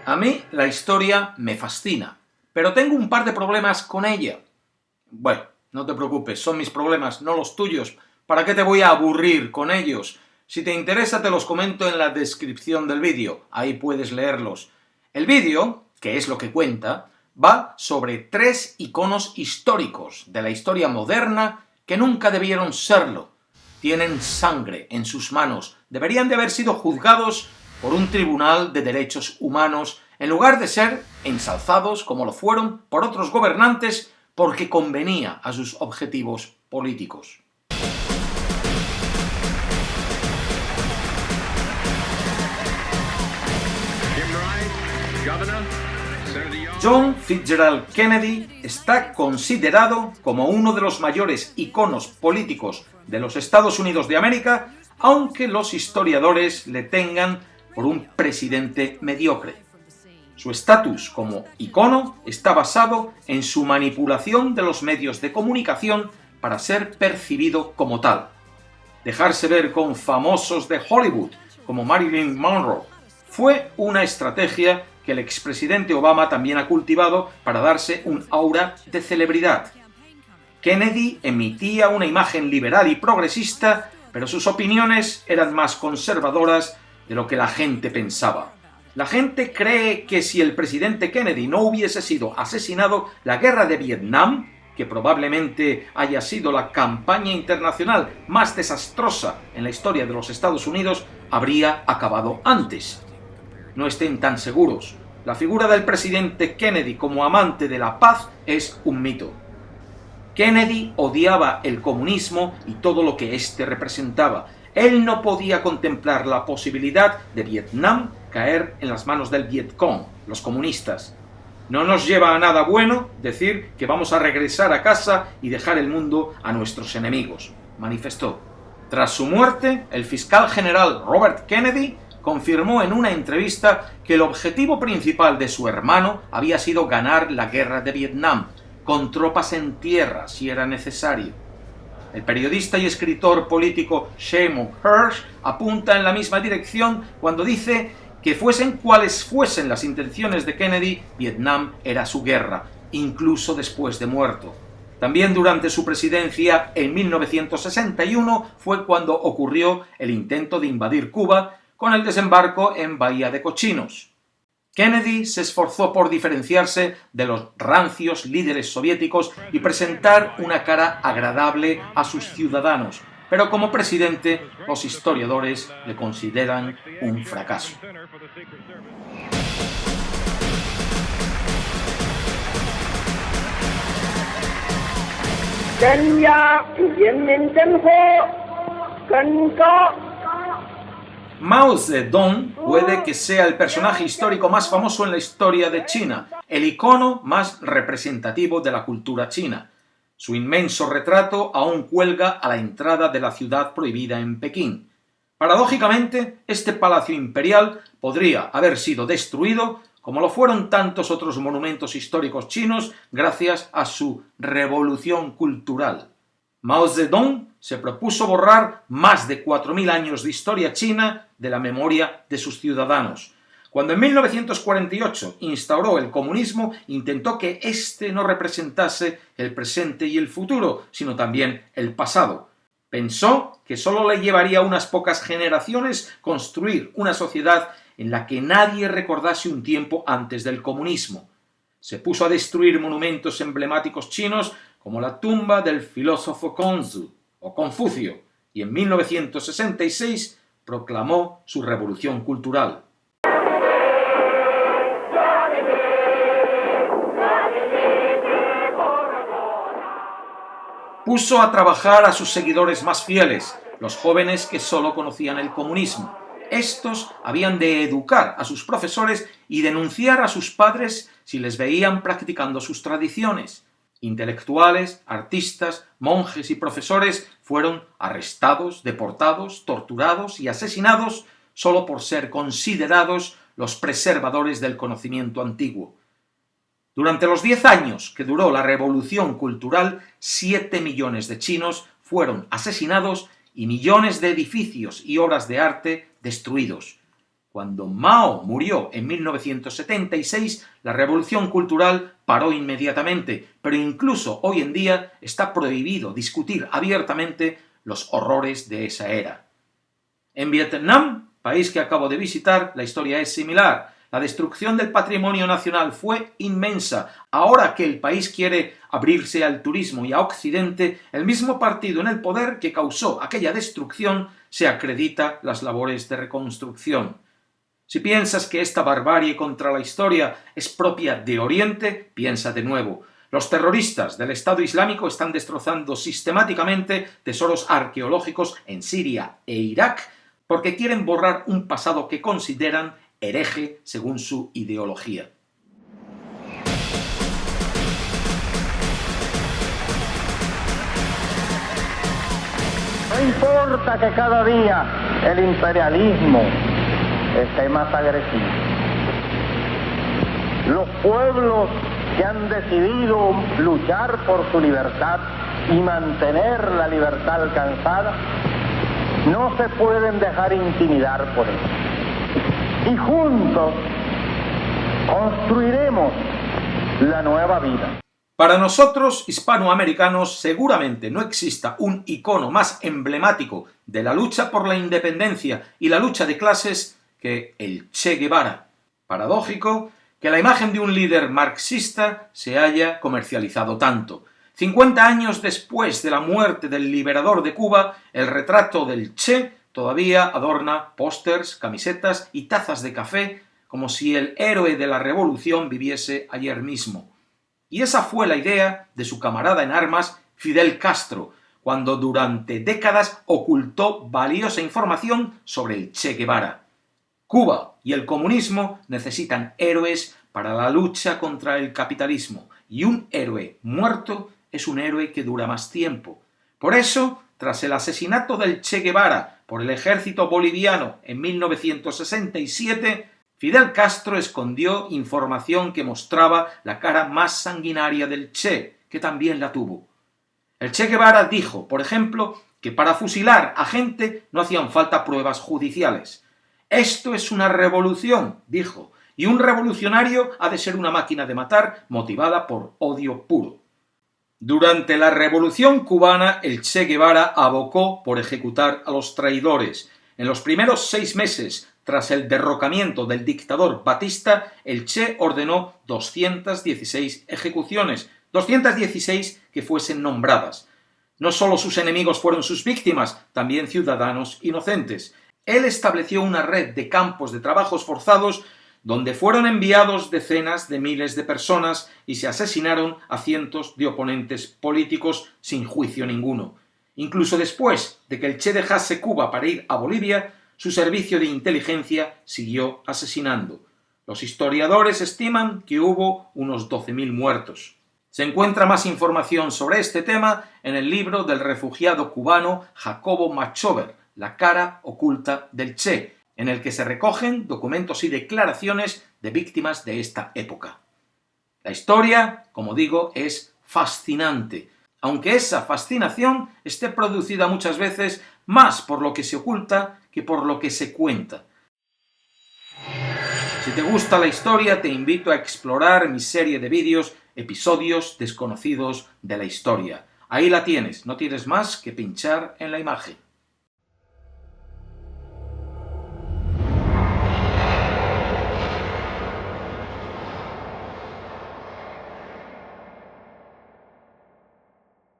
A mí la historia me fascina, pero tengo un par de problemas con ella. Bueno, no te preocupes, son mis problemas, no los tuyos. ¿Para qué te voy a aburrir con ellos? Si te interesa te los comento en la descripción del vídeo, ahí puedes leerlos. El vídeo, que es lo que cuenta, va sobre 3 iconos históricos de la historia moderna que nunca debieron serlo. Tienen sangre en sus manos, deberían de haber sido juzgados por un tribunal de derechos humanos en lugar de ser ensalzados como lo fueron por otros gobernantes porque convenía a sus objetivos políticos. John Fitzgerald Kennedy está considerado como uno de los mayores iconos políticos de los Estados Unidos de América, aunque los historiadores le tengan por un presidente mediocre. Su estatus como icono está basado en su manipulación de los medios de comunicación para ser percibido como tal. Dejarse ver con famosos de Hollywood como Marilyn Monroe fue una estrategia que el expresidente Obama también ha cultivado para darse un aura de celebridad. Kennedy emitía una imagen liberal y progresista, pero sus opiniones eran más conservadoras de lo que la gente pensaba. La gente cree que si el presidente Kennedy no hubiese sido asesinado, la guerra de Vietnam, que probablemente haya sido la campaña internacional más desastrosa en la historia de los Estados Unidos, habría acabado antes. No estén tan seguros. La figura del presidente Kennedy como amante de la paz es un mito. Kennedy odiaba el comunismo y todo lo que éste representaba. Él no podía contemplar la posibilidad de Vietnam caer en las manos del Vietcong, los comunistas. No nos lleva a nada bueno decir que vamos a regresar a casa y dejar el mundo a nuestros enemigos, manifestó. Tras su muerte, el fiscal general Robert Kennedy confirmó en una entrevista que el objetivo principal de su hermano había sido ganar la guerra de Vietnam, con tropas en tierra si era necesario. El periodista y escritor político Seymour Hersh apunta en la misma dirección cuando dice que fuesen cuales fuesen las intenciones de Kennedy, Vietnam era su guerra, incluso después de muerto. También durante su presidencia, en 1961, fue cuando ocurrió el intento de invadir Cuba con el desembarco en Bahía de Cochinos. Kennedy se esforzó por diferenciarse de los rancios líderes soviéticos y presentar una cara agradable a sus ciudadanos, pero como presidente los historiadores le consideran un fracaso. Mao Zedong puede que sea el personaje histórico más famoso en la historia de China, el icono más representativo de la cultura china. Su inmenso retrato aún cuelga a la entrada de la ciudad prohibida en Pekín. Paradójicamente, este palacio imperial podría haber sido destruido, como lo fueron tantos otros monumentos históricos chinos, gracias a su revolución cultural. Mao Zedong se propuso borrar más de 4.000 años de historia china de la memoria de sus ciudadanos. Cuando en 1948 instauró el comunismo, intentó que éste no representase el presente y el futuro, sino también el pasado. Pensó que solo le llevaría unas pocas generaciones construir una sociedad en la que nadie recordase un tiempo antes del comunismo. Se puso a destruir monumentos emblemáticos chinos como la tumba del filósofo Confucio, y en 1966 proclamó su revolución cultural. Puso a trabajar a sus seguidores más fieles, los jóvenes que solo conocían el comunismo. Estos habían de educar a sus profesores y denunciar a sus padres si les veían practicando sus tradiciones. Intelectuales, artistas, monjes y profesores fueron arrestados, deportados, torturados y asesinados solo por ser considerados los preservadores del conocimiento antiguo. Durante los 10 años que duró la revolución cultural, 7 millones de chinos fueron asesinados y millones de edificios y obras de arte destruidos. Cuando Mao murió en 1976, la revolución cultural paró inmediatamente, pero incluso hoy en día está prohibido discutir abiertamente los horrores de esa era. En Vietnam, país que acabo de visitar, la historia es similar. La destrucción del patrimonio nacional fue inmensa. Ahora que el país quiere abrirse al turismo y a Occidente, el mismo partido en el poder que causó aquella destrucción se acredita las labores de reconstrucción. Si piensas que esta barbarie contra la historia es propia de Oriente, piensa de nuevo. Los terroristas del Estado Islámico están destrozando sistemáticamente tesoros arqueológicos en Siria e Irak porque quieren borrar un pasado que consideran hereje según su ideología. No importa que cada día el imperialismo esté más agresivo. Los pueblos que han decidido luchar por su libertad y mantener la libertad alcanzada no se pueden dejar intimidar por eso. Y juntos construiremos la nueva vida. Para nosotros, hispanoamericanos, seguramente no exista un icono más emblemático de la lucha por la independencia y la lucha de clases que el Che Guevara. Paradójico que la imagen de un líder marxista se haya comercializado tanto. 50 años después de la muerte del liberador de Cuba, el retrato del Che todavía adorna pósters, camisetas y tazas de café como si el héroe de la revolución viviese ayer mismo. Y esa fue la idea de su camarada en armas, Fidel Castro, cuando durante décadas ocultó valiosa información sobre el Che Guevara. Cuba y el comunismo necesitan héroes para la lucha contra el capitalismo, y un héroe muerto es un héroe que dura más tiempo. Por eso, tras el asesinato del Che Guevara por el ejército boliviano en 1967, Fidel Castro escondió información que mostraba la cara más sanguinaria del Che, que también la tuvo. El Che Guevara dijo, por ejemplo, que para fusilar a gente no hacían falta pruebas judiciales. Esto es una revolución, dijo, y un revolucionario ha de ser una máquina de matar motivada por odio puro. Durante la Revolución cubana, el Che Guevara abocó por ejecutar a los traidores. En los primeros 6 meses, tras el derrocamiento del dictador Batista, el Che ordenó 216 ejecuciones, 216 que fuesen nombradas. No solo sus enemigos fueron sus víctimas, también ciudadanos inocentes. Él estableció una red de campos de trabajos forzados donde fueron enviados decenas de miles de personas y se asesinaron a cientos de oponentes políticos sin juicio ninguno. Incluso después de que el Che dejase Cuba para ir a Bolivia, su servicio de inteligencia siguió asesinando. Los historiadores estiman que hubo unos 12.000 muertos. Se encuentra más información sobre este tema en el libro del refugiado cubano Jacobo Machover, La cara oculta del Che, en el que se recogen documentos y declaraciones de víctimas de esta época. La historia, como digo, es fascinante, aunque esa fascinación esté producida muchas veces más por lo que se oculta que por lo que se cuenta. Si te gusta la historia, te invito a explorar mi serie de vídeos, Episodios desconocidos de la historia. Ahí la tienes, no tienes más que pinchar en la imagen.